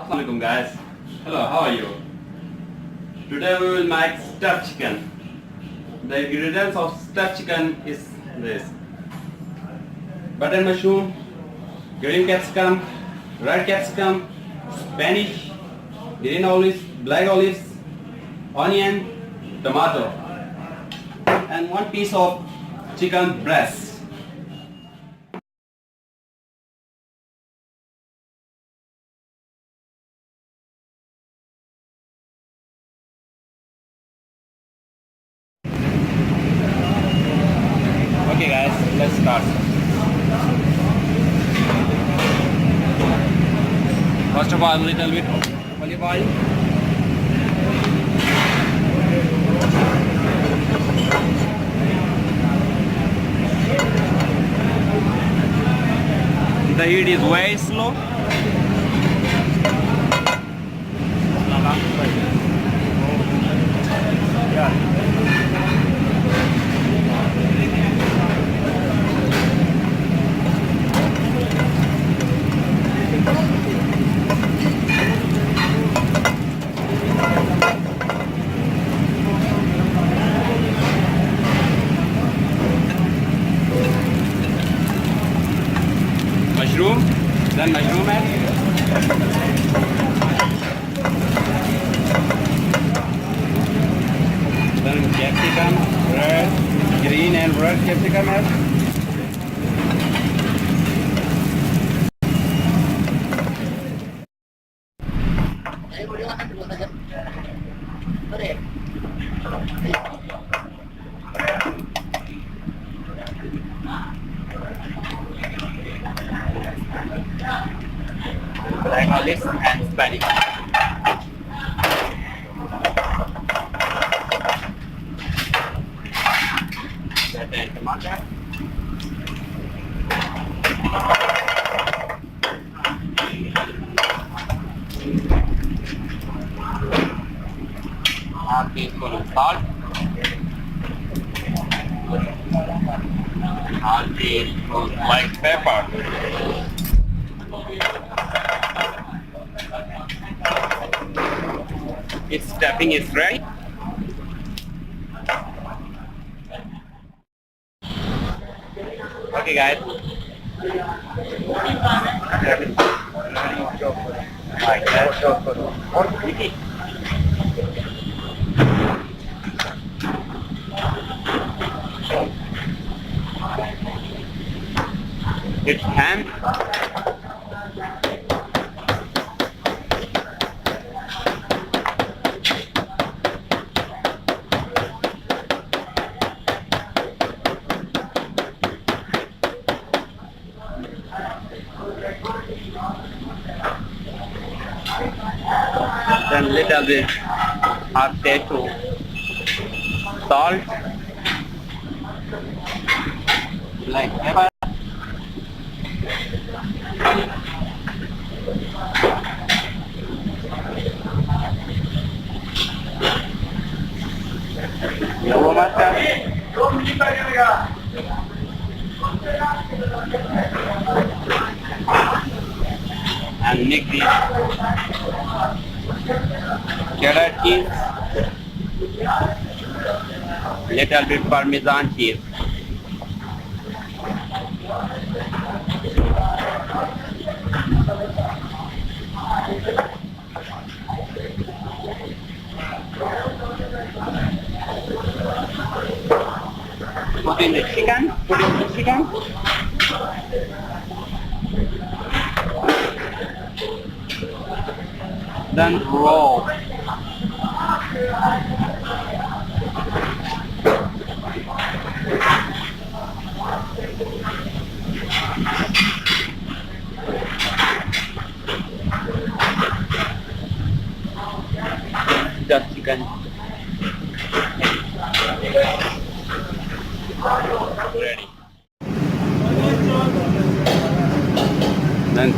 Assalamualaikum guys. Hello, how are you? Today we will make stuffed chicken. The ingredients of stuffed chicken is this: button mushroom, green capsicum, red capsicum, Spanish, green olives, black olives, onion, tomato, and one piece of chicken breast. Okay guys, let's start. First of all, little bit olive oil. The heat is very slow. Mushroom, then mushroom add. Then capsicum, red, green and red capsicum add. Black olives and Spanish. Then tomato. Half teaspoon of salt. Half teaspoon white pepper. Its stuffing is ready. Okay guys. Like that. It's ham. Then little bit of potato, salt, black pepper, yellow mustard, and mix it. Cheddar cheese, little bit Parmesan cheese. Put in the chicken. Then roll. The chicken. Ready. Then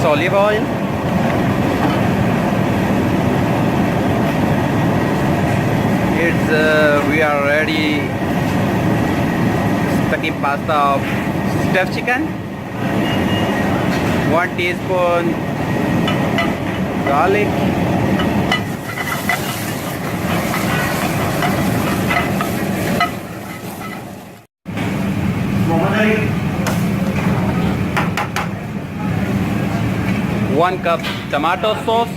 olive oil. We are ready spaghetti pasta of stuffed chicken. 1 teaspoon garlic. One cup tomato sauce.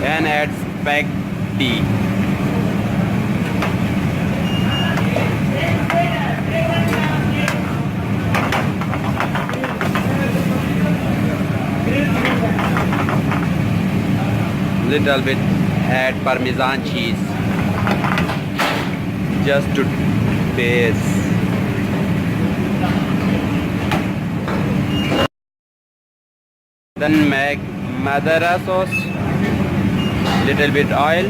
And add spaghetti. Little bit add Parmesan cheese just to taste. Then make Madeira sauce, little bit oil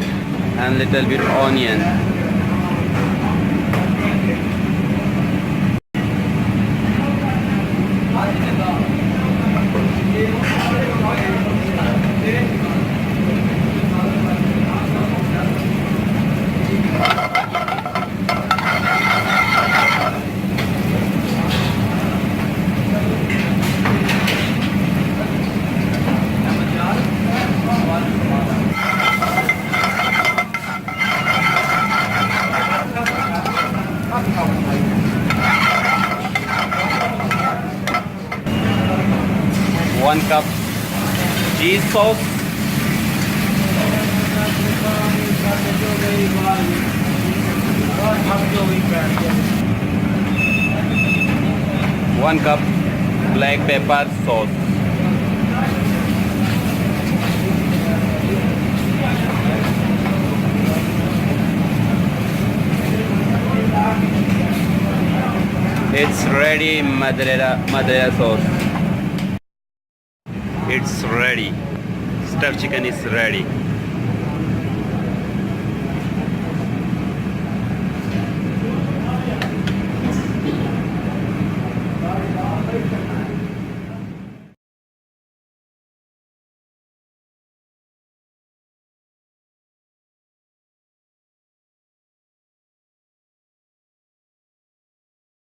and little bit onion. One cup cheese sauce. One cup black pepper sauce. It's ready, Madeira sauce. It's ready. Stuffed chicken is ready.